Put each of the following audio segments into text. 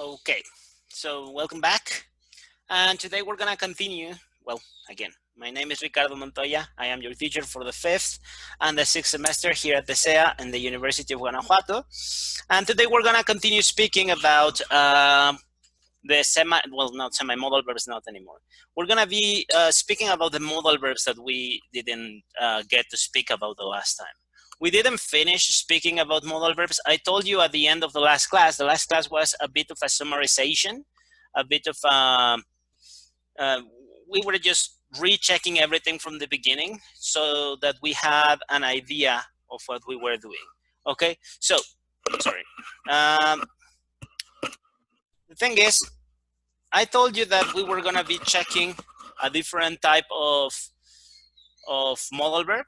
Okay, so welcome back. And today we're gonna continue. Well, again, my name is Ricardo Montoya. I am your teacher for the 5th and the 6th semester here at the SEA and the University of Guanajuato. And today we're gonna continue speaking about the not semi-modal verbs, not anymore. We're gonna be speaking about the modal verbs that we didn't get to speak about the last time. We didn't finish speaking about modal verbs. I told you at the end of the last class was a bit of a summarization, a bit of we were just rechecking everything from the beginning so that we had an idea of what we were doing. Okay, so sorry. The thing is, I told you that we were gonna be checking a different type of modal verb.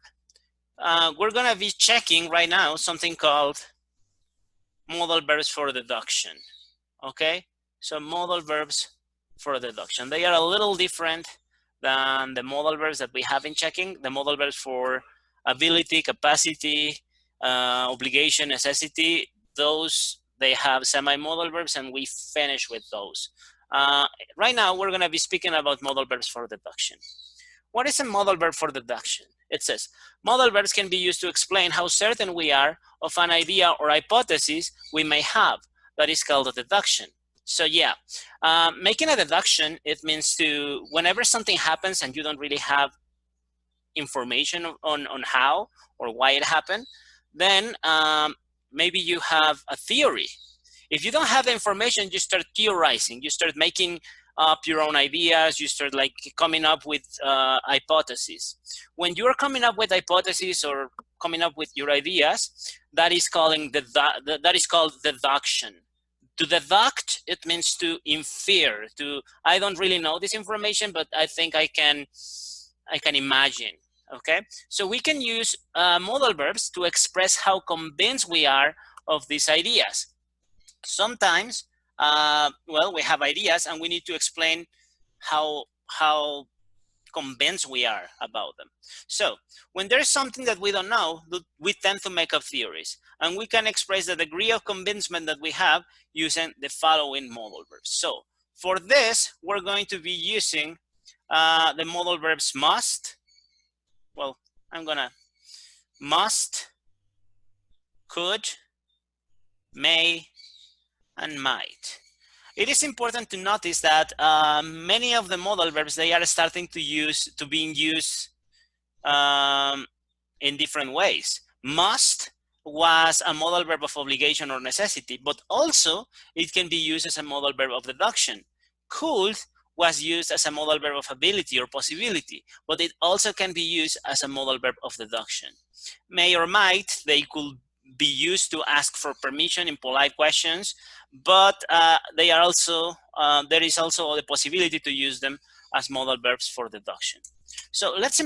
We're gonna be checking right now something called modal verbs for deduction. Okay, so modal verbs for deduction. They are a little different than the modal verbs that we have in checking. The modal verbs for ability, capacity, obligation, necessity, those, they have semi-modal verbs and we finish with those. Right now, we're gonna be speaking about modal verbs for deduction. What is a modal verb for deduction? It says, modal verbs can be used to explain how certain we are of an idea or hypothesis we may have. That is called a deduction. So yeah, making a deduction, it means to, whenever something happens and you don't really have information on how or why it happened, then maybe you have a theory. If you don't have the information, you start theorizing, you start making up your own ideas, you start like coming up with hypotheses. When you're coming up with hypotheses or coming up with your ideas, that is called deduction. To deduct, it means to infer, I don't really know this information, but I think I can imagine. Okay, so we can use modal verbs to express how convinced we are of these ideas. Sometimes, well, we have ideas and we need to explain how convinced we are about them. So when there's something that we don't know, we tend to make up theories, and we can express the degree of convincement that we have using the following modal verbs. So for this, we're going to be using the modal verbs must. Well, I'm gonna must, could, may, and might. It is important to notice that many of the modal verbs, they are starting to being used in different ways. Must was a modal verb of obligation or necessity, but also it can be used as a modal verb of deduction. Could was used as a modal verb of ability or possibility, but it also can be used as a modal verb of deduction. May or might, they could be used to ask for permission in polite questions, but they are also there is also the possibility to use them as modal verbs for deduction. So let's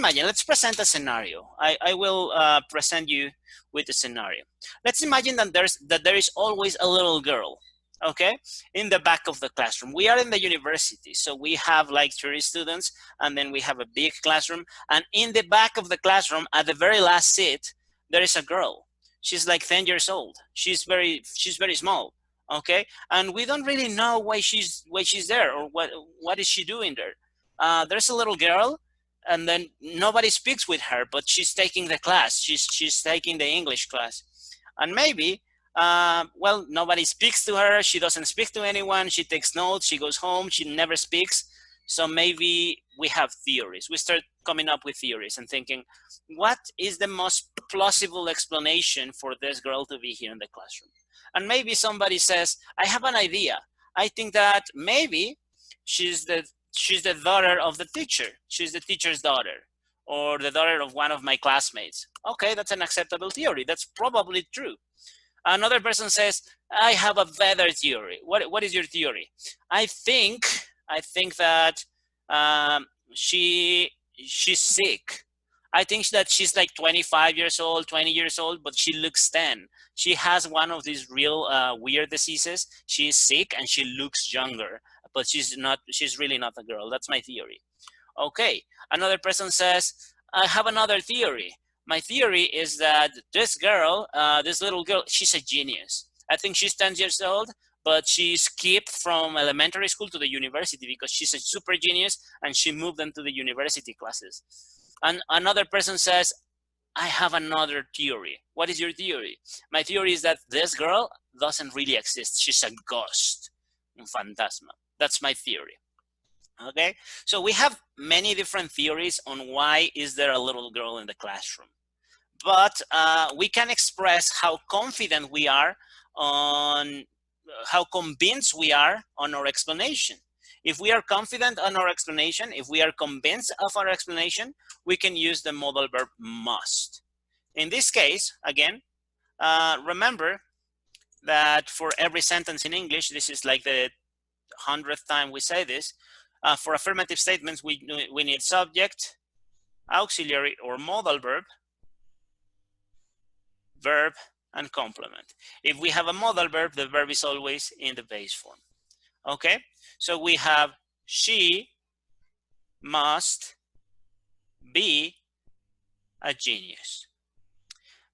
present a scenario. I will present you with a scenario. Let's imagine that there is always a little girl, okay, in the back of the classroom. We are in the university, so we have like 30 students, and then we have a big classroom, and in the back of the classroom, at the very last seat, there is a girl. She's like 10 years old. She's very small, okay? And we don't really know why she's there, or what is she doing there. There's a little girl, and then nobody speaks with her, but she's taking the class. She's taking the English class. And maybe, well, nobody speaks to her. She doesn't speak to anyone. She takes notes. She goes home. She never speaks. So maybe we have theories. We start coming up with theories and thinking, what is the most plausible explanation for this girl to be here in the classroom? And maybe somebody says, I have an idea. I think that maybe she's the daughter of the teacher. She's the teacher's daughter, or the daughter of one of my classmates. Okay, that's an acceptable theory. That's probably true. Another person says, I have a better theory. What is your theory? I think that she's sick. I think that she's like 25 years old, 20 years old, but she looks 10. She has one of these real weird diseases. She is sick and she looks younger, but she's really not a girl. That's my theory. Okay, another person says, I have another theory. My theory is that this girl, this little girl, she's a genius. I think she's 10 years old, but she skipped from elementary school to the university because she's a super genius and she moved them to the university classes. And another person says, I have another theory. What is your theory? My theory is that this girl doesn't really exist. She's a ghost, un fantasma. That's my theory. Okay, so we have many different theories on why is there a little girl in the classroom. But we can express how confident we are on, how convinced we are on our explanation. If we are confident on our explanation, if we are convinced of our explanation, we can use the modal verb must. In this case, again, remember that for every sentence in English, this is like the 100th time we say this, for affirmative statements, we need subject, auxiliary or modal verb, verb, and complement. If we have a modal verb, the verb is always in the base form. Okay, so we have she must be a genius.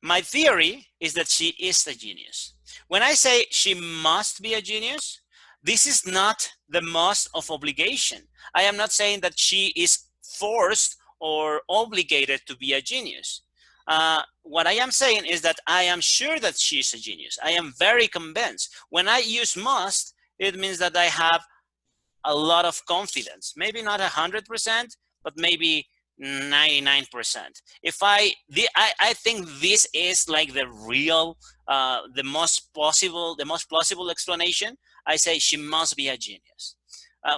My theory is that she is a genius. When I say she must be a genius, this is not the must of obligation. I am not saying that she is forced or obligated to be a genius. What I am saying is that I am sure that she's a genius. I am very convinced. When I use must, it means that I have a lot of confidence. Maybe not 100%, but maybe 99%. If I think this is like the real, the most plausible explanation. I say she must be a genius.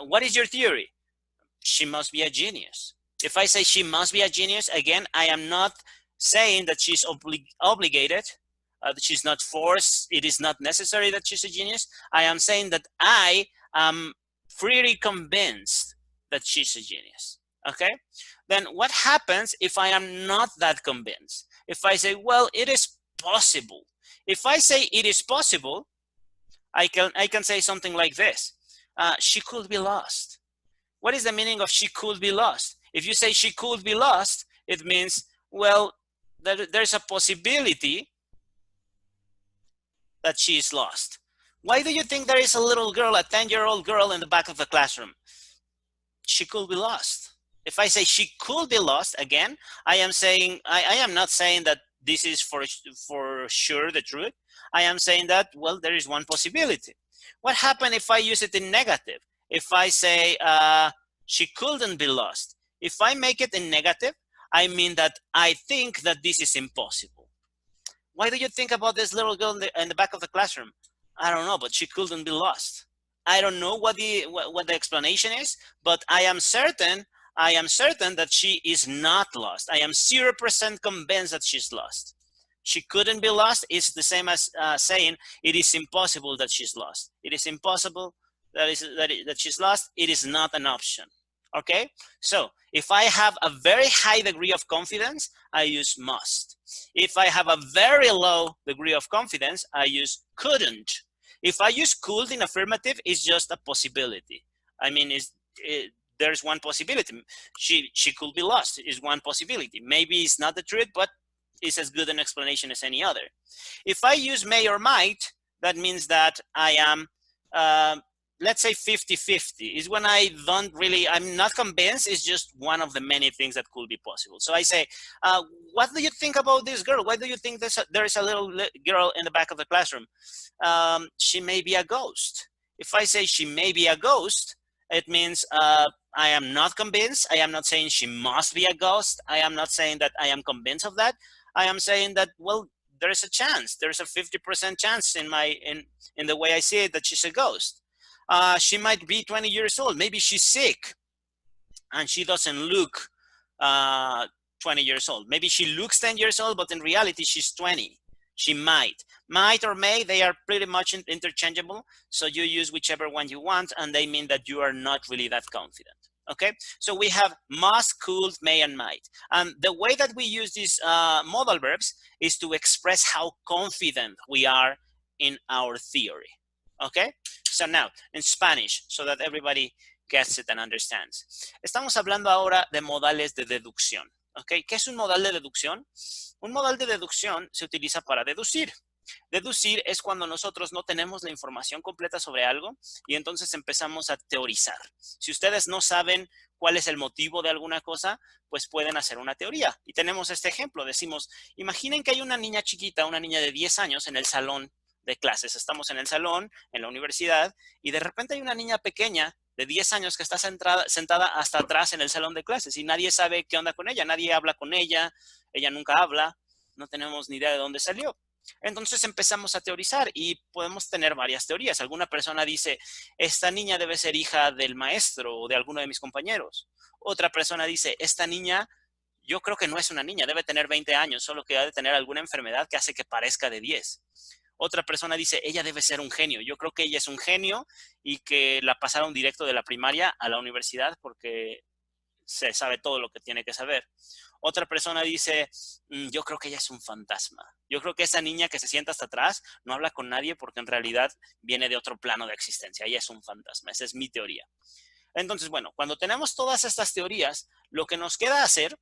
What is your theory? She must be a genius. If I say she must be a genius, again, I am not saying that she's obligated, that she's not forced. It is not necessary that she's a genius. I am saying that I am pretty convinced that she's a genius. Okay, then what happens if I am not that convinced? If I say, well, it is possible. If I say it is possible, I can say something like this. She could be lost. What is the meaning of she could be lost? If you say she could be lost, it means, well, there's a possibility that she is lost. Why do you think there is a little girl, a 10-year-old girl in the back of the classroom? She could be lost. If I say she could be lost, again, I am saying, I am not saying that this is for sure the truth. I am saying that, well, there is one possibility. What happens if I use it in negative? If I say she couldn't be lost, if I make it in negative, I mean that I think that this is impossible. Why do you think about this little girl in the back of the classroom? I don't know, but she couldn't be lost. I don't know what the explanation is, but I am certain that she is not lost. I am 0% convinced that she's lost. She couldn't be lost is the same as saying it is impossible that she's lost. It is impossible that she's lost. It is not an option. Okay, so if I have a very high degree of confidence, I use must. If I have a very low degree of confidence, I use couldn't. If I use could in affirmative, it's just a possibility. I mean, there's one possibility. She could be lost is one possibility. Maybe it's not the truth, but it's as good an explanation as any other. If I use may or might, that means that I am, let's say 50-50 is when I'm not convinced. It's just one of the many things that could be possible. So I say, what do you think about this girl? Why do you think there is a little girl in the back of the classroom? She may be a ghost. If I say she may be a ghost, it means I am not convinced. I am not saying she must be a ghost. I am not saying that I am convinced of that. I am saying that, well, there's a chance. There's a 50% chance in the way I see it that she's a ghost. She might be 20 years old. Maybe she's sick and she doesn't look 20 years old. Maybe she looks 10 years old, but in reality, she's 20. She might. Might or may, they are pretty much interchangeable. So you use whichever one you want, and they mean that you are not really that confident. Okay, so we have must, could, may, and might. And the way that we use these modal verbs is to express how confident we are in our theory. Okay, so now in Spanish, so that everybody gets it and understands. Estamos hablando ahora de modales de deducción. Okay, ¿qué es un modal de deducción? Un modal de deducción se utiliza para deducir. Deducir es cuando nosotros no tenemos la información completa sobre algo y entonces empezamos a teorizar. Si ustedes no saben cuál es el motivo de alguna cosa, pues pueden hacer una teoría. Y tenemos este ejemplo. Decimos, imaginen que hay una niña chiquita, una niña de 10 años en el salón de clases. Estamos en el salón, en la universidad, y de repente hay una niña pequeña de 10 años que está sentada hasta atrás en el salón de clases y nadie sabe qué onda con ella, nadie habla con ella nunca habla, no tenemos ni idea de dónde salió. Entonces empezamos a teorizar y podemos tener varias teorías. Alguna persona dice, esta niña debe ser hija del maestro o de alguno de mis compañeros. Otra persona dice, esta niña, yo creo que no es una niña, debe tener 20 años, solo que ha de tener alguna enfermedad que hace que parezca de 10. Otra persona dice, ella debe ser un genio. Yo creo que ella es un genio y que la pasaron directo de la primaria a la universidad porque se sabe todo lo que tiene que saber. Otra persona dice, yo creo que ella es un fantasma. Yo creo que esa niña que se sienta hasta atrás no habla con nadie porque en realidad viene de otro plano de existencia. Ella es un fantasma. Esa es mi teoría. Entonces, bueno, cuando tenemos todas estas teorías, lo que nos queda hacer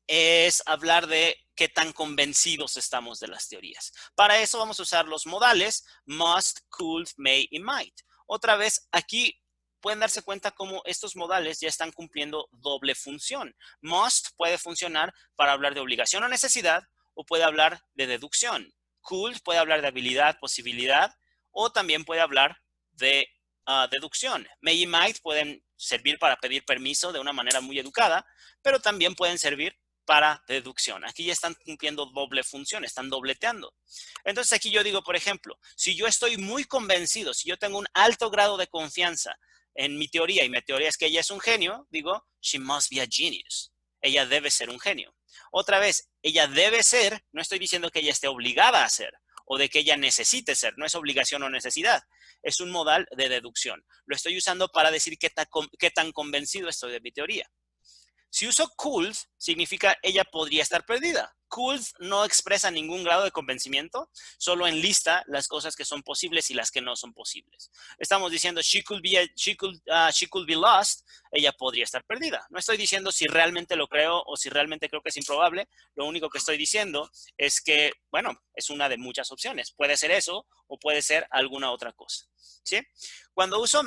es hablar de qué tan convencidos estamos de las teorías. Para eso vamos a usar los modales must, could, may y might. Otra vez, aquí pueden darse cuenta cómo estos modales ya están cumpliendo doble función. Must puede funcionar para hablar de obligación o necesidad o puede hablar de deducción. Could puede hablar de habilidad, posibilidad o también puede hablar de deducción. May y might pueden servir para pedir permiso de una manera muy educada, pero también pueden servir para deducción. Aquí ya están cumpliendo doble función, están dobleteando. Entonces aquí yo digo, por ejemplo, si yo estoy muy convencido, si yo tengo un alto grado de confianza en mi teoría, y mi teoría es que ella es un genio, digo, she must be a genius. Ella debe ser un genio. Otra vez, ella debe ser, no estoy diciendo que ella esté obligada a ser, o de que ella necesite ser, no es obligación o necesidad. Es un modal de deducción. Lo estoy usando para decir qué tan convencido estoy de mi teoría. Si uso could, significa ella podría estar perdida. Could no expresa ningún grado de convencimiento, solo enlista las cosas que son posibles y las que no son posibles. Estamos diciendo she could be lost, ella podría estar perdida. No estoy diciendo si realmente lo creo o si realmente creo que es improbable. Lo único que estoy diciendo es que, bueno, es una de muchas opciones. Puede ser eso o puede ser alguna otra cosa. ¿Sí? Cuando uso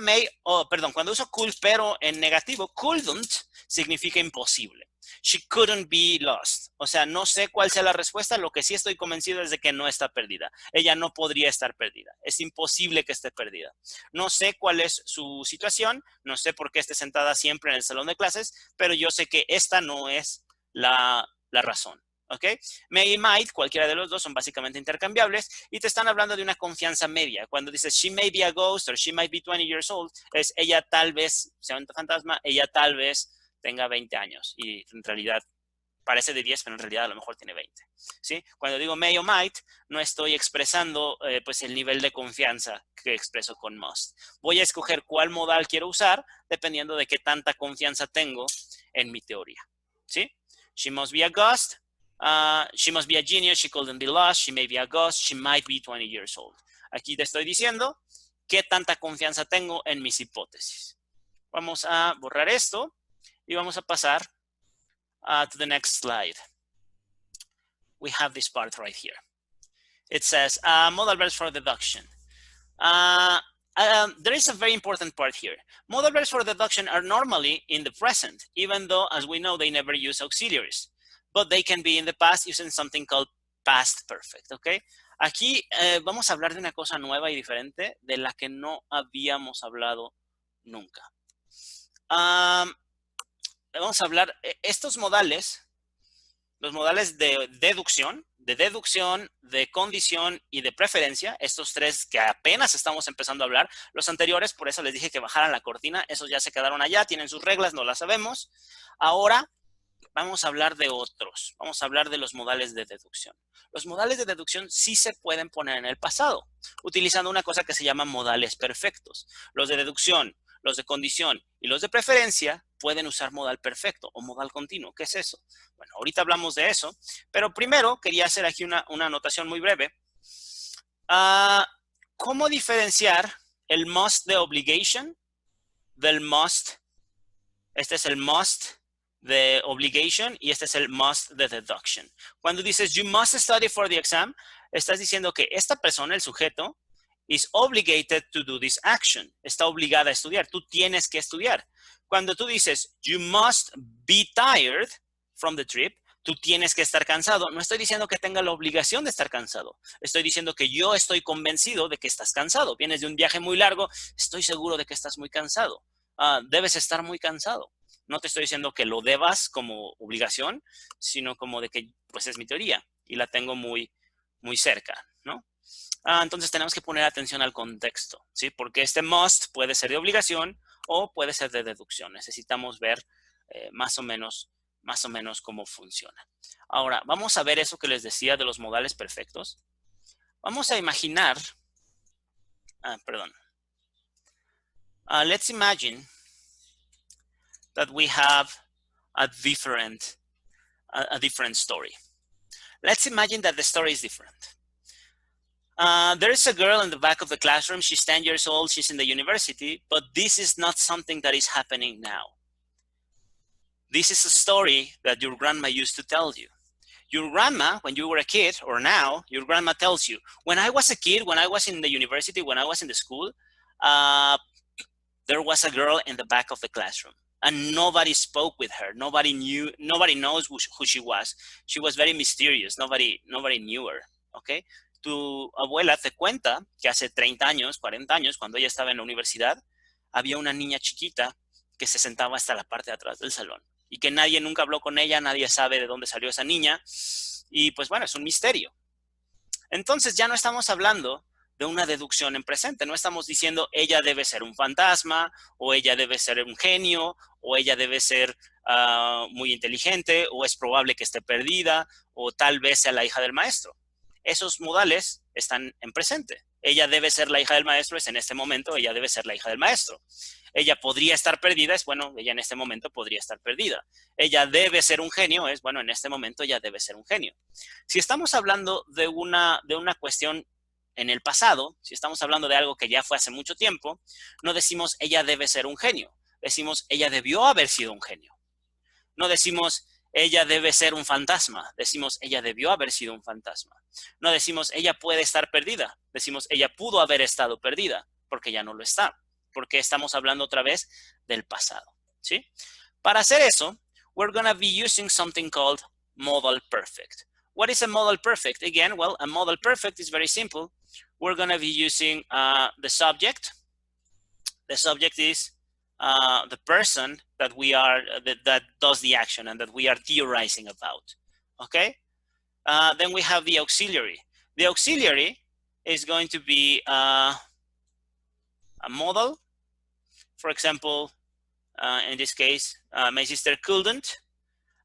cuando uso could pero en negativo, couldn't significa imposible. She couldn't be lost. O sea, no sé cuál sea la respuesta. Lo que sí estoy convencido es de que no está perdida. Ella no podría estar perdida. Es imposible que esté perdida. No sé cuál es su situación. No sé por qué esté sentada siempre en el salón de clases, pero yo sé que esta no es la razón. ¿Ok? May y might, cualquiera de los dos, son básicamente intercambiables y te están hablando de una confianza media. Cuando dices she may be a ghost or she might be 20 years old, es ella tal vez sea un fantasma, ella tal vez tenga 20 años y en realidad parece de 10, pero en realidad a lo mejor tiene 20. ¿Sí? Cuando digo may o might, no estoy expresando pues el nivel de confianza que expreso con must. Voy a escoger cuál modal quiero usar dependiendo de qué tanta confianza tengo en mi teoría. ¿Sí? She must be a ghost. She must be a genius, she couldn't be lost, she may be a ghost, she might be 20 years old. Aquí te estoy diciendo qué tanta confianza tengo en mis hipótesis. Vamos a borrar esto y vamos a pasar to the next slide. We have this part right here. It says modal verbs for deduction. There is a very important part here. Modal verbs for deduction are normally in the present, even though, as we know, they never use auxiliaries. But they can be in the past using something called past perfect, ¿ok? Aquí vamos a hablar de una cosa nueva y diferente de la que no habíamos hablado nunca. Vamos a hablar, estos modales, los modales de deducción, de condición y de preferencia, estos tres que apenas estamos empezando a hablar, los anteriores, por eso les dije que bajaran la cortina, esos ya se quedaron allá, tienen sus reglas, no las sabemos. Ahora vamos a hablar de otros, vamos a hablar de los modales de deducción. Los modales de deducción sí se pueden poner en el pasado, utilizando una cosa que se llama modales perfectos. Los de deducción, los de condición y los de preferencia pueden usar modal perfecto o modal continuo. ¿Qué es eso? Bueno, ahorita hablamos de eso, pero primero quería hacer aquí una anotación muy breve. ¿Cómo diferenciar el must de obligation del must? Este es el must de obligation y este es el must de deduction. Cuando dices you must study for the exam, Estás diciendo que esta persona, el sujeto, is obligated to do this action. Está obligada a estudiar. Tú tienes que estudiar. Cuando tú dices, you must be tired from the trip, tú tienes que estar cansado. No estoy diciendo que tenga la obligación de estar cansado. Estoy diciendo que yo estoy convencido de que estás cansado. Vienes de un viaje muy largo, estoy seguro de que estás muy cansado. Debes estar muy cansado. No te estoy diciendo que lo debas como obligación, sino como de que, pues es mi teoría y la tengo muy, muy cerca, ¿no? Entonces tenemos que poner atención al contexto, ¿sí? Porque este must puede ser de obligación o puede ser de deducción. Necesitamos ver más o menos cómo funciona. Ahora, vamos a ver eso que les decía de los modales perfectos. Vamos a imaginar, perdón. Let's imagine that we have a different story. Let's imagine that the story is different. There is a girl in the back of the classroom. She's 10 years old. She's in the university, but this is not something that is happening now. This is a story that your grandma used to tell you. Your grandma, when you were a kid, or now, your grandma tells you, when I was a kid, when I was in the university, when I was in the school, there was a girl in the back of the classroom. And nobody spoke with her. Nobody knows who she was. She was very mysterious. Nobody knew her. Okay? Tu abuela te cuenta que hace 30 años, 40 años, cuando ella estaba en la universidad, había una niña chiquita que se sentaba hasta la parte de atrás del salón y que nadie nunca habló con ella, nadie sabe de dónde salió esa niña y pues bueno, es un misterio. Entonces ya no estamos hablando de una deducción en presente, no estamos diciendo ella debe ser un fantasma o ella debe ser un genio o ella debe ser muy inteligente o es probable que esté perdida o tal vez sea la hija del maestro. Esos modales están en presente. Ella debe ser la hija del maestro, es en este momento, ella debe ser la hija del maestro. Ella podría estar perdida, es bueno, ella en este momento podría estar perdida. Ella debe ser un genio, es bueno, en este momento ella debe ser un genio. Si estamos hablando de una cuestión en el pasado, si estamos hablando de algo que ya fue hace mucho tiempo, no decimos ella debe ser un genio, decimos ella debió haber sido un genio. No decimos ella debe ser un fantasma, decimos ella debió haber sido un fantasma. No decimos ella puede estar perdida, decimos ella pudo haber estado perdida, porque ya no lo está, porque estamos hablando otra vez del pasado, ¿sí? Para hacer eso, we're going to be using something called Modal Perfect. What is a Modal Perfect? Again, well, a Modal Perfect is very simple. We're going to be using the subject. The subject is the person that we are that does the action and that we are theorizing about. Okay. Then we have the auxiliary. The auxiliary is going to be a modal. For example, in this case, my sister couldn't,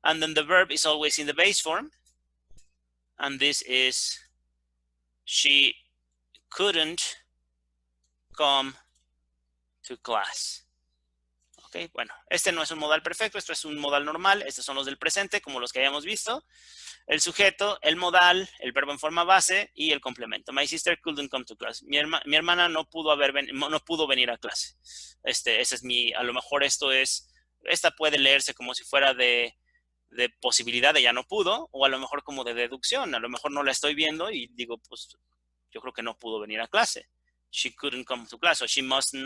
and then the verb is always in the base form, and this is she couldn't come to class. Okay, bueno, este no es un modal perfecto, esto es un modal normal, estos son los del presente, como los que habíamos visto. El sujeto, el modal, el verbo en forma base y el complemento. My sister couldn't come to class. Mi hermana no pudo venir a clase. Ese es a lo mejor esta puede leerse como si fuera de posibilidad de ya no pudo, o a lo mejor como de deducción. A lo mejor no la estoy viendo y digo, pues, yo creo que no pudo venir a clase. She couldn't come to class, o she mustn't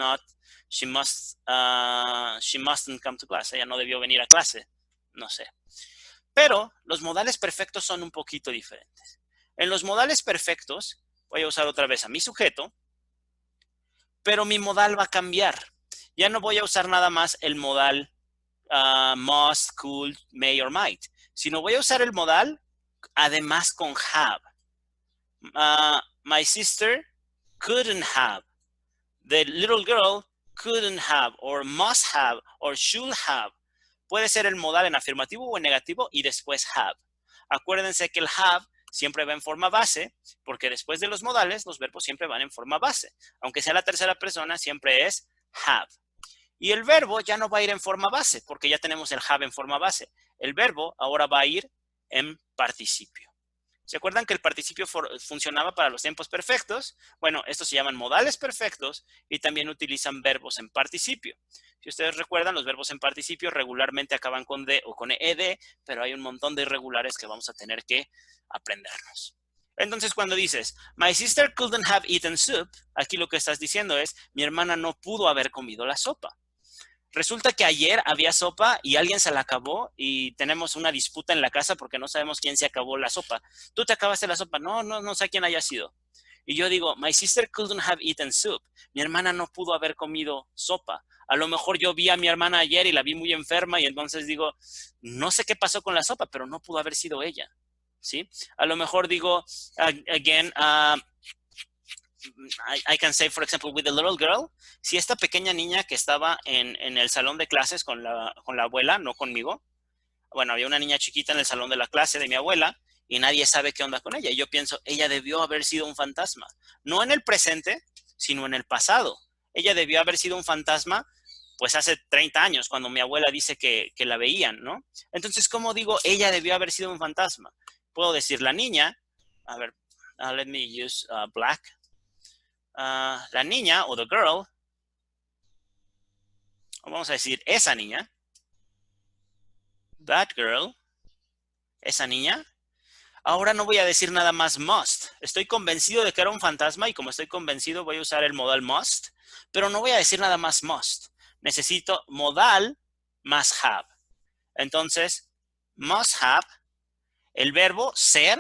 come to class. Ella no debió venir a clase. No sé. Pero los modales perfectos son un poquito diferentes. En los modales perfectos, voy a usar otra vez a mi sujeto, pero mi modal va a cambiar. Ya no voy a usar nada más el modal must, could, may or might, sino voy a usar el modal además con have. My sister couldn't have. The little girl couldn't have, or must have, or should have. Puede ser el modal en afirmativo o en negativo y después have. Acuérdense que el have siempre va en forma base, porque después de los modales, los verbos siempre van en forma base. Aunque sea la tercera persona, siempre es have. Y el verbo ya no va a ir en forma base, porque ya tenemos el have en forma base. El verbo ahora va a ir en participio. ¿Se acuerdan que el participio funcionaba para los tiempos perfectos? Bueno, estos se llaman modales perfectos y también utilizan verbos en participio. Si ustedes recuerdan, los verbos en participio regularmente acaban con D o con ED, pero hay un montón de irregulares que vamos a tener que aprendernos. Entonces, cuando dices, my sister couldn't have eaten soup, aquí lo que estás diciendo es, mi hermana no pudo haber comido la sopa. Resulta que ayer había sopa y alguien se la acabó y tenemos una disputa en la casa porque no sabemos quién se acabó la sopa. Tú te acabaste la sopa. No sé quién haya sido. Y yo digo, my sister couldn't have eaten soup. Mi hermana no pudo haber comido sopa. A lo mejor yo vi a mi hermana ayer y la vi muy enferma y entonces digo, no sé qué pasó con la sopa, pero no pudo haber sido ella. ¿Sí? A lo mejor digo, again, I can say, for example, with the little girl, si esta pequeña niña que estaba en el salón de clases con la abuela, no conmigo, bueno, había una niña chiquita en el salón de la clase de mi abuela y nadie sabe qué onda con ella. Y yo pienso, ella debió haber sido un fantasma, no en el presente, sino en el pasado. Ella debió haber sido un fantasma, pues hace 30 años, cuando mi abuela dice que la veían, ¿no? Entonces, ¿cómo digo, ella debió haber sido un fantasma? Puedo decir, la niña, a ver, let me use black. La niña o the girl, vamos a decir esa niña, that girl, esa niña. Ahora no voy a decir nada más must. Estoy convencido de que era un fantasma y como estoy convencido voy a usar el modal must, pero no voy a decir nada más must. Necesito modal más have. Entonces, must have, el verbo ser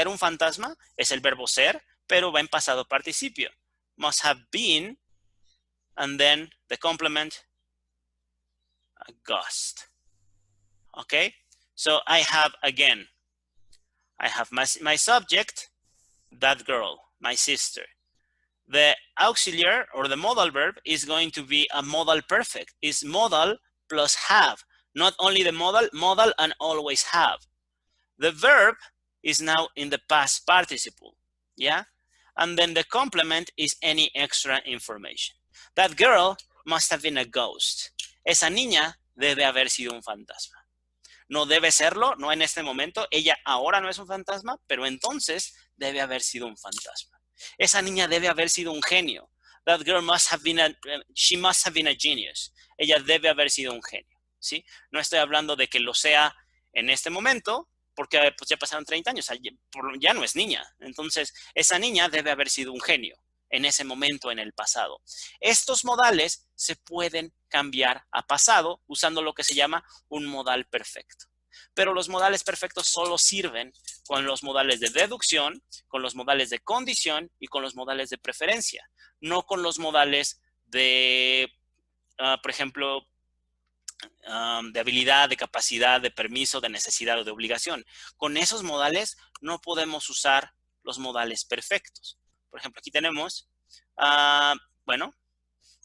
un fantasma, es el verbo ser, pero va en pasado participio. Must have been, and then the complement, a ghost. Okay? So I have, again, I have my subject, that girl, my sister. The auxiliar or the modal verb is going to be a modal perfect. It's modal plus have. Not only the modal, modal and always have. The verb is now in the past participle. Yeah? And then the complement is any extra information. That girl must have been a ghost. Esa niña debe haber sido un fantasma. No debe serlo, no en este momento. Ella ahora no es un fantasma, pero entonces debe haber sido un fantasma. Esa niña debe haber sido un genio. That girl must have been she must have been a genius. Ella debe haber sido un genio, ¿sí? No estoy hablando de que lo sea en este momento, porque pues, ya pasaron 30 años, ya no es niña. Entonces, esa niña debe haber sido un genio en ese momento en el pasado. Estos modales se pueden cambiar a pasado usando lo que se llama un modal perfecto. Pero los modales perfectos solo sirven con los modales de deducción, con los modales de condición y con los modales de preferencia, no con los modales de, por ejemplo, de habilidad, de capacidad, de permiso, de necesidad o de obligación. Con esos modales no podemos usar los modales perfectos. Por ejemplo, aquí tenemos, bueno,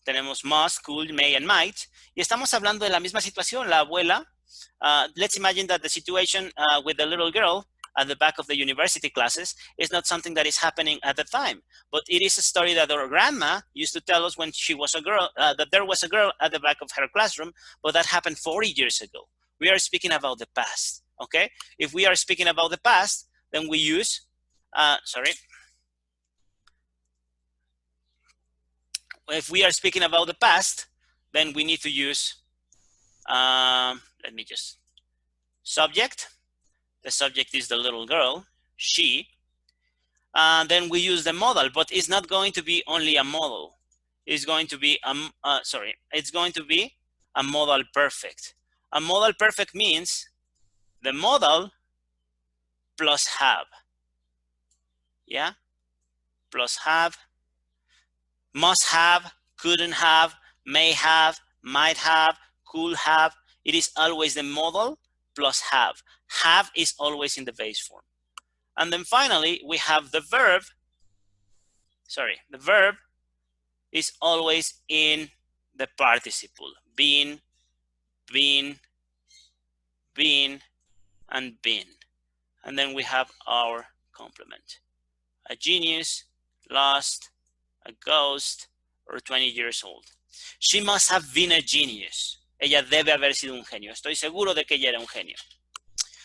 tenemos must, could, may, and might, y estamos hablando de la misma situación. La abuela, let's imagine that the situation with the little girl at the back of the university classes is not something that is happening at the time, but it is a story that our grandma used to tell us when she was a girl, that there was a girl at the back of her classroom, but that happened 40 years ago. We are speaking about the past, okay? If we are speaking about the past, then we use, if we are speaking about the past, then we need to use, let me just, subject. The subject is the little girl, she. Then we use the modal, but it's not going to be only a modal. It's going to be, it's going to be a modal perfect. A modal perfect means the modal plus have. Yeah? Plus have, must have, couldn't have, may have, might have, could have. It is always the modal plus have. Have is always in the base form. And then finally, we have the verb. The verb is always in the participle. Been, and been. And then we have our complement. A genius, lost, a ghost, or 20 years old. She must have been a genius. Ella debe haber sido un genio. Estoy seguro de que ella era un genio.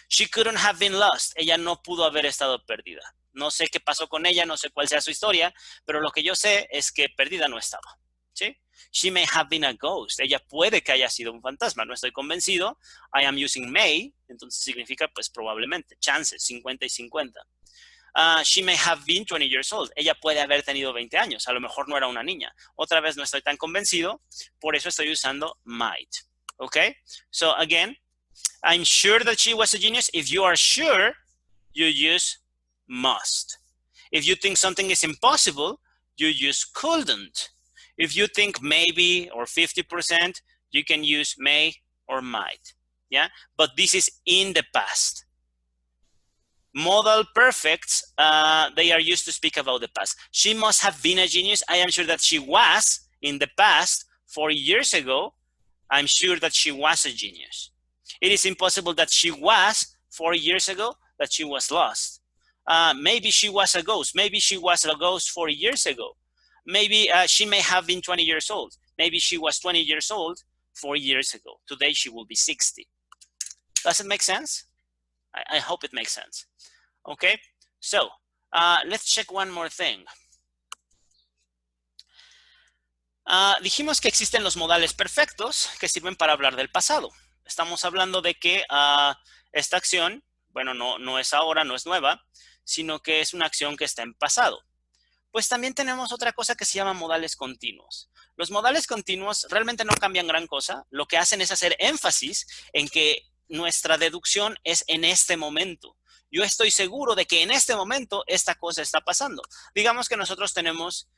She couldn't have been lost. Ella no pudo haber estado perdida. No sé qué pasó con ella, no sé cuál sea su historia, pero lo que yo sé es que perdida no estaba. ¿Sí? She may have been a ghost. Ella puede que haya sido un fantasma. No estoy convencido. I am using may, entonces significa pues probablemente, chances, 50 y 50. She may have been 20 years old. Ella puede haber tenido 20 años. A lo mejor no era una niña. Otra vez no estoy tan convencido. Por eso estoy usando might. Okay? So again, I'm sure that she was a genius. If you are sure, you use must. If you think something is impossible, you use couldn't. If you think maybe or 50%, you can use may or might. Yeah, but this is in the past. Modal perfects, they are used to speak about the past. She must have been a genius. I am sure that she was in the past. 4 years ago, I'm sure that she was a genius. It is impossible that she was 4 years ago, that she was lost. Maybe she was a ghost. Maybe she was a ghost 4 years ago. Maybe she may have been 20 years old. Maybe she was 20 years old 4 years ago. Today she will be 60. Does it make sense? I hope it makes sense. Okay, so let's check one more thing. Dijimos que existen los modales perfectos que sirven para hablar del pasado. Estamos hablando de que esta acción, bueno, no es ahora, no es nueva, sino que es una acción que está en pasado. Pues también tenemos otra cosa que se llama modales continuos. Los modales continuos realmente no cambian gran cosa. Lo que hacen es hacer énfasis en que nuestra deducción es en este momento. Yo estoy seguro de que en este momento esta cosa está pasando. Digamos que nosotros tenemos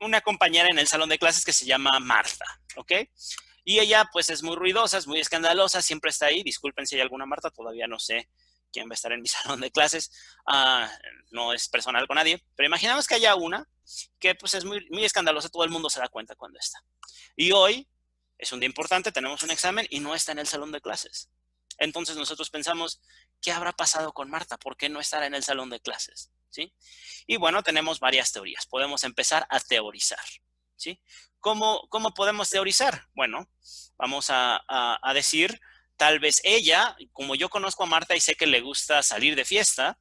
una compañera en el salón de clases que se llama Marta, ¿ok? Y ella pues es muy ruidosa, es muy escandalosa, siempre está ahí. Disculpen si hay alguna Marta, todavía no sé quién va a estar en mi salón de clases. No es personal con nadie, pero imaginamos que haya una que pues es muy, muy escandalosa, todo el mundo se da cuenta cuando está. Y hoy es un día importante, tenemos un examen y no está en el salón de clases. Entonces nosotros pensamos, ¿qué habrá pasado con Marta? ¿Por qué no estará en el salón de clases? ¿Sí? Y bueno, tenemos varias teorías. Podemos empezar a teorizar. ¿Sí? ¿Cómo podemos teorizar? Bueno, vamos a decir, tal vez ella, como yo conozco a Marta y sé que le gusta salir de fiesta,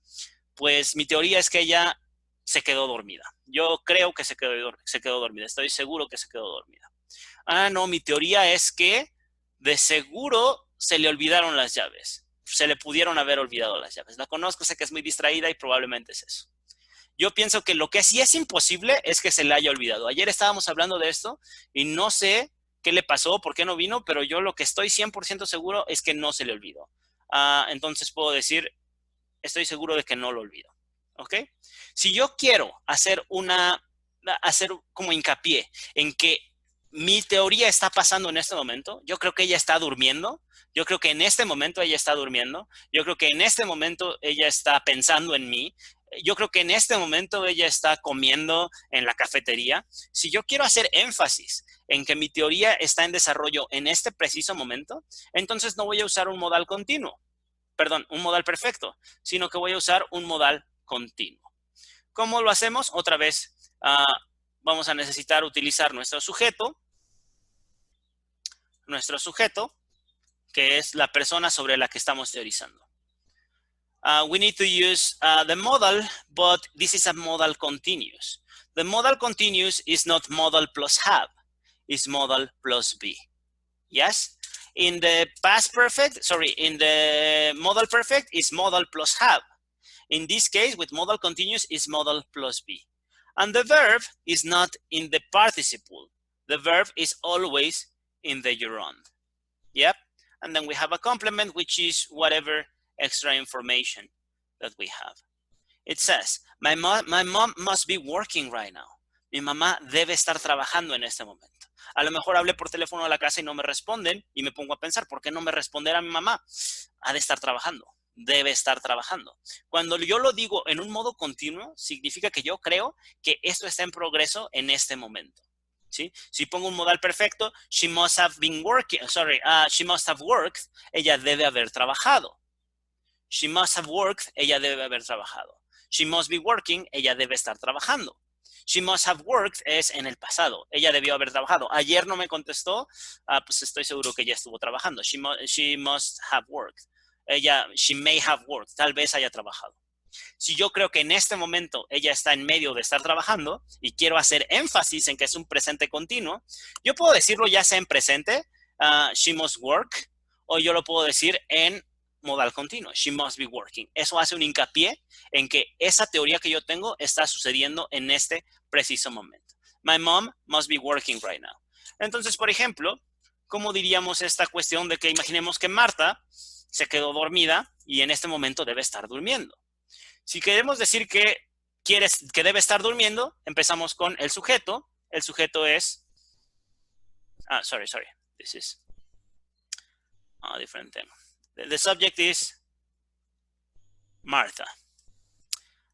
pues mi teoría es que ella se quedó dormida. Yo creo que se quedó dormida. Estoy seguro que se quedó dormida. No, mi teoría es que de seguro se le olvidaron las llaves. Se le pudieron haber olvidado las llaves. La conozco, sé que es muy distraída y probablemente es eso. Yo pienso que lo que sí es imposible es que se le haya olvidado. Ayer estábamos hablando de esto y no sé qué le pasó, por qué no vino, pero yo lo que estoy 100% seguro es que no se le olvidó. Entonces puedo decir, estoy seguro de que no lo olvidó. ¿Ok? Si yo quiero hacer como hincapié en que mi teoría está pasando en este momento, yo creo que ella está durmiendo, yo creo que en este momento ella está durmiendo, yo creo que en este momento ella está pensando en mí, yo creo que en este momento ella está comiendo en la cafetería. Si yo quiero hacer énfasis en que mi teoría está en desarrollo en este preciso momento, entonces no voy a usar un modal continuo, perdón, un modal perfecto, sino que voy a usar un modal continuo. ¿Cómo lo hacemos? Otra vez, vamos a necesitar utilizar nuestro sujeto, que es la persona sobre la que estamos teorizando. We need to use the modal, but this is a modal continuous. The modal continuous is not modal plus have, it's modal plus be. Yes? In the past perfect, in the modal perfect is modal plus have. In this case, with modal continuous, is modal plus be. And the verb is not in the participle. The verb is always in the gerund. Yep. And then we have a complement, which is whatever extra information that we have. It says, my mom must be working right now. Mi mamá debe estar trabajando en este momento. A lo mejor hablé por teléfono a la casa y no me responden y me pongo a pensar, ¿por qué no me responderá mi mamá? Ha de estar trabajando. Debe estar trabajando. Cuando yo lo digo en un modo continuo, significa que yo creo que esto está en progreso en este momento. ¿Sí? Si pongo un modal perfecto, she must have been working, she must have worked, ella debe haber trabajado. She must have worked, ella debe haber trabajado. She must be working, ella debe estar trabajando. She must have worked es en el pasado, ella debió haber trabajado. Ayer no me contestó, pues estoy seguro que ella estuvo trabajando. She must have worked. She may have worked, tal vez haya trabajado. Si yo creo que en este momento ella está en medio de estar trabajando y quiero hacer énfasis en que es un presente continuo, yo puedo decirlo ya sea en presente, she must work, o yo lo puedo decir en modal continuo. She must be working. Eso hace un hincapié en que esa teoría que yo tengo está sucediendo en este preciso momento. My mom must be working right now. Entonces, por ejemplo, ¿cómo diríamos esta cuestión de que imaginemos que Marta se quedó dormida y en este momento debe estar durmiendo? Si queremos decir que debe estar durmiendo, empezamos con el sujeto. El sujeto es... sorry. This is a different thing. The subject is Martha.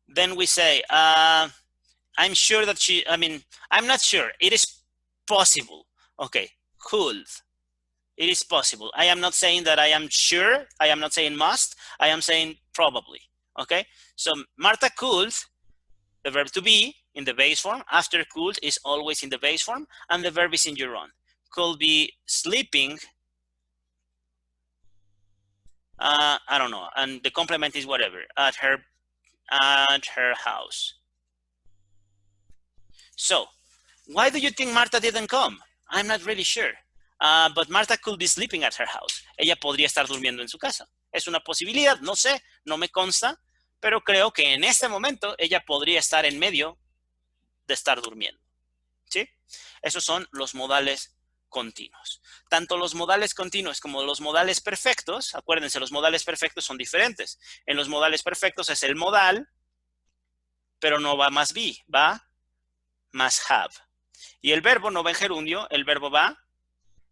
Then we say, I'm sure that I'm not sure. It is possible. Okay, could. It is possible. I am not saying that I am sure. I am not saying must. I am saying probably. Okay, so Martha could, the verb to be in the base form. After could is always in the base form, and the verb is in gerund. Could be sleeping. I don't know, and the complement is whatever at her house. So, why do you think Martha didn't come? I'm not really sure. But Martha could be sleeping at her house. Ella podría estar durmiendo en su casa. Es una posibilidad, no sé, no me consta, pero creo que en este momento ella podría estar en medio de estar durmiendo. ¿Sí? Esos son los modales continuos. Tanto los modales continuos como los modales perfectos, acuérdense, los modales perfectos son diferentes. En los modales perfectos es el modal, pero no va más be, va más have. Y el verbo no va en gerundio, el verbo va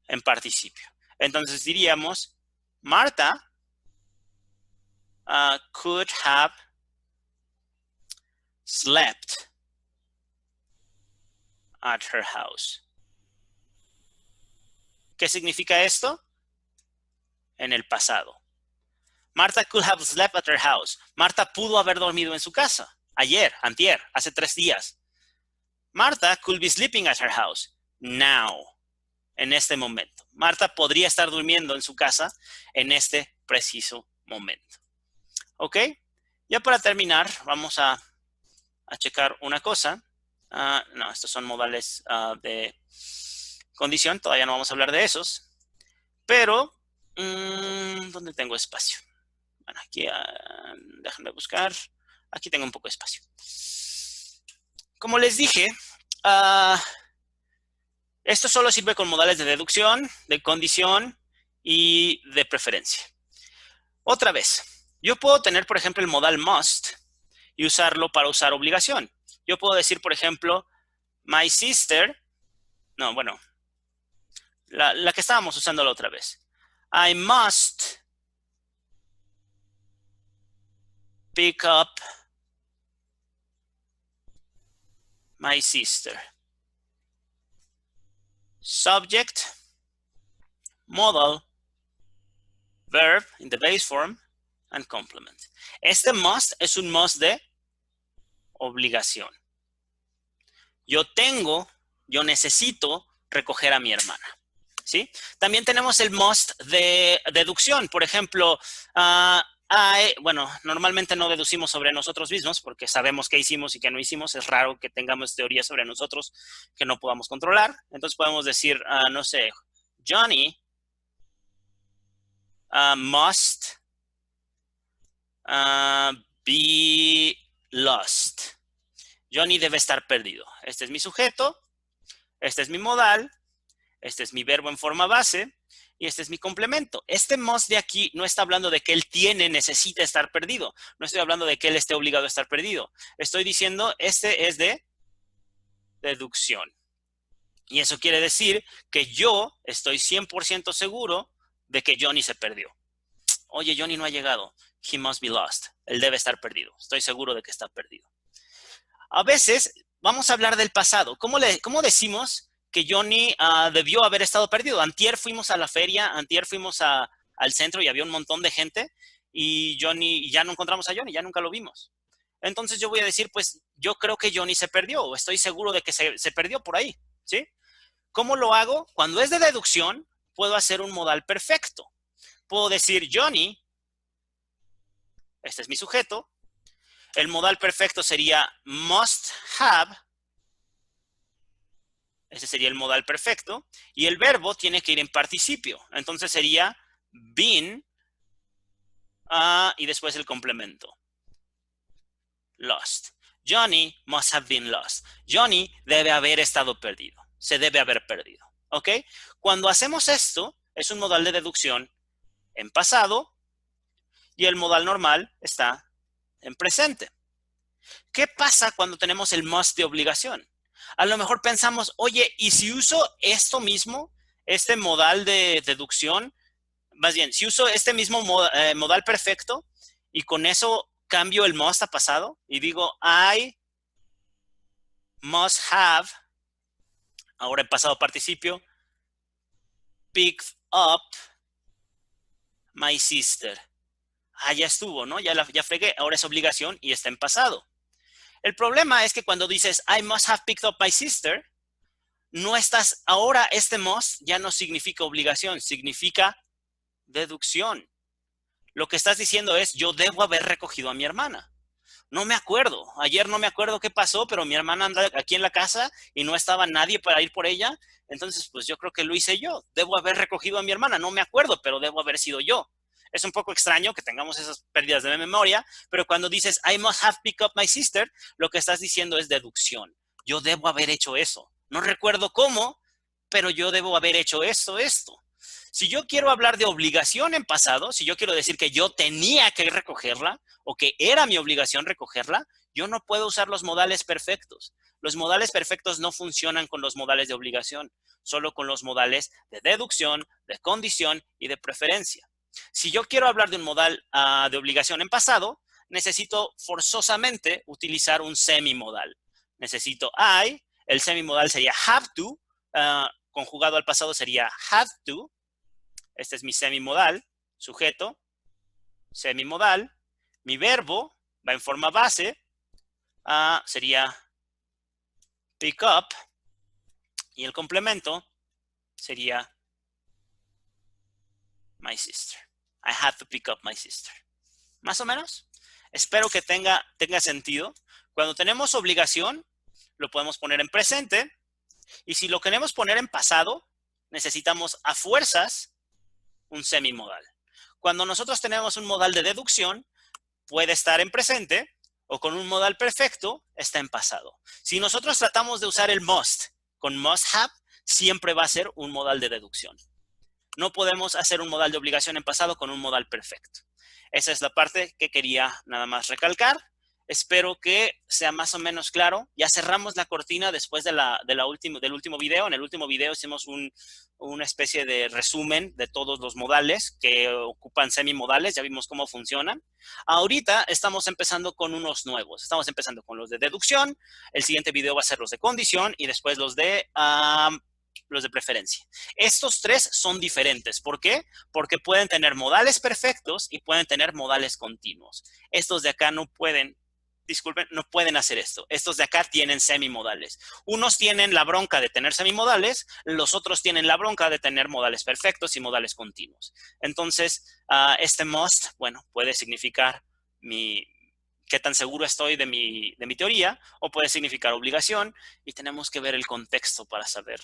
en participio. Entonces diríamos, Martha could have slept at her house. ¿Qué significa esto? En el pasado. Martha could have slept at her house. Martha pudo haber dormido en su casa. Ayer, antier, hace 3 días. Martha could be sleeping at her house. Now. En este momento. Martha podría estar durmiendo en su casa en este preciso momento. ¿Ok? Ya para terminar, vamos a checar una cosa. No, estos son modales de condición. Todavía no vamos a hablar de esos. Pero, ¿dónde tengo espacio? Bueno, aquí, déjenme buscar. Aquí tengo un poco de espacio. Como les dije, esto solo sirve con modales de deducción, de condición y de preferencia. Otra vez, yo puedo tener, por ejemplo, el modal must y usarlo para usar obligación. Yo puedo decir, por ejemplo, my sister, no, bueno, la que estábamos usando la otra vez. I must pick up my sister. Subject, modal, verb in the base form, and complement. Este must es un must de obligación. Yo necesito recoger a mi hermana. ¿Sí? También tenemos el must de deducción. Por ejemplo, bueno, normalmente no deducimos sobre nosotros mismos porque sabemos qué hicimos y qué no hicimos. Es raro que tengamos teorías sobre nosotros que no podamos controlar. Entonces podemos decir, no sé, Johnny must be lost. Johnny debe estar perdido. Este es mi sujeto, este es mi modal, este es mi verbo en forma base y este es mi complemento. Este must de aquí no está hablando de que él necesita estar perdido. No estoy hablando de que él esté obligado a estar perdido. Estoy diciendo, este es de deducción. Y eso quiere decir que yo estoy 100% seguro de que Johnny se perdió. Oye, Johnny no ha llegado. He must be lost. Él debe estar perdido. Estoy seguro de que está perdido. A veces vamos a hablar del pasado. ¿Cómo decimos que Johnny debió haber estado perdido? Antier fuimos a la feria, antier fuimos al centro y había un montón de gente y ya no encontramos a Johnny, ya nunca lo vimos. Entonces yo voy a decir, pues yo creo que Johnny se perdió o estoy seguro de que se perdió por ahí, ¿sí? ¿Cómo lo hago? Cuando es de deducción, puedo hacer un modal perfecto. Puedo decir Johnny, este es mi sujeto. El modal perfecto sería must have. Ese sería el modal perfecto. Y el verbo tiene que ir en participio. Entonces sería been y después el complemento. Lost. Johnny must have been lost. Johnny debe haber estado perdido. Se debe haber perdido. ¿Ok? Cuando hacemos esto, es un modal de deducción en pasado y el modal normal está en presente. ¿Qué pasa cuando tenemos el must de obligación? A lo mejor pensamos, oye, ¿y si uso esto mismo, este modal de deducción? Más bien, si uso este mismo modal perfecto y con eso cambio el must a pasado y digo, I must have, ahora en pasado participio, picked up my sister. Ya estuvo, ¿no? Ya fregué, ahora es obligación y está en pasado. El problema es que cuando dices, I must have picked up my sister, no estás, ahora este must ya no significa obligación, significa deducción. Lo que estás diciendo es, yo debo haber recogido a mi hermana. No me acuerdo, ayer no me acuerdo qué pasó, pero mi hermana anda aquí en la casa y no estaba nadie para ir por ella, entonces pues yo creo que lo hice yo. Debo haber recogido a mi hermana, no me acuerdo, pero debo haber sido yo. Es un poco extraño que tengamos esas pérdidas de memoria, pero cuando dices I must have picked up my sister, lo que estás diciendo es deducción. Yo debo haber hecho eso. No recuerdo cómo, pero yo debo haber hecho esto. Si yo quiero hablar de obligación en pasado, si yo quiero decir que yo tenía que recogerla o que era mi obligación recogerla, yo no puedo usar los modales perfectos. Los modales perfectos no funcionan con los modales de obligación, solo con los modales de deducción, de condición y de preferencia. Si yo quiero hablar de un modal de obligación en pasado, necesito forzosamente utilizar un semimodal. Necesito I, el semimodal sería have to, conjugado al pasado sería had to. Este es mi semimodal, sujeto, semimodal. Mi verbo va en forma base, sería pick up, y el complemento sería my sister. I had to pick up my sister. Más o menos. Espero que tenga sentido. Cuando tenemos obligación, lo podemos poner en presente, y si lo queremos poner en pasado, necesitamos a fuerzas un semimodal. Cuando nosotros tenemos un modal de deducción, puede estar en presente, o con un modal perfecto está en pasado. Si nosotros tratamos de usar el must con must have, siempre va a ser un modal de deducción. No podemos hacer un modal de obligación en pasado con un modal perfecto. Esa es la parte que quería nada más recalcar. Espero que sea más o menos claro. Ya cerramos la cortina después del último video. En el último video hicimos una especie de resumen de todos los modales que ocupan semimodales. Ya vimos cómo funcionan. Ahorita estamos empezando con unos nuevos. Estamos empezando con los de deducción. El siguiente video va a ser los de condición y después los de preferencia. Estos tres son diferentes. ¿Por qué? Porque pueden tener modales perfectos y pueden tener modales continuos. Estos de acá no pueden hacer esto. Estos de acá tienen semimodales. Unos tienen la bronca de tener semimodales, los otros tienen la bronca de tener modales perfectos y modales continuos. Entonces, este must, bueno, puede significar qué tan seguro estoy de mi teoría, o puede significar obligación, y tenemos que ver el contexto para saber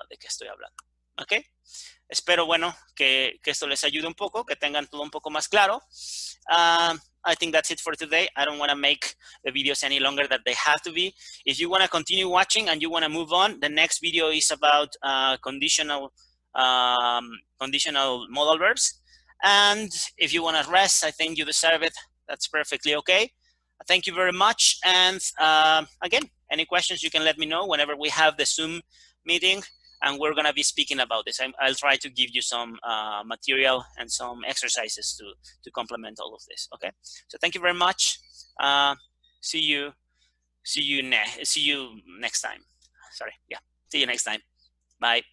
de qué estoy hablando. ¿Ok? Espero, bueno, que esto les ayude un poco, que tengan todo un poco más claro. I think that's it for today. I don't want to make the videos any longer than they have to be. If you want to continue watching and you want to move on, the next video is about conditional modal verbs. And if you want to rest, I think you deserve it. That's perfectly okay. Thank you very much. And again, any questions, you can let me know whenever we have the Zoom meeting. And we're going to be speaking about this. I'll try to give you some material and some exercises to complement all of this. Okay. So thank you very much. See you next time. Sorry. Yeah. See you next time. Bye.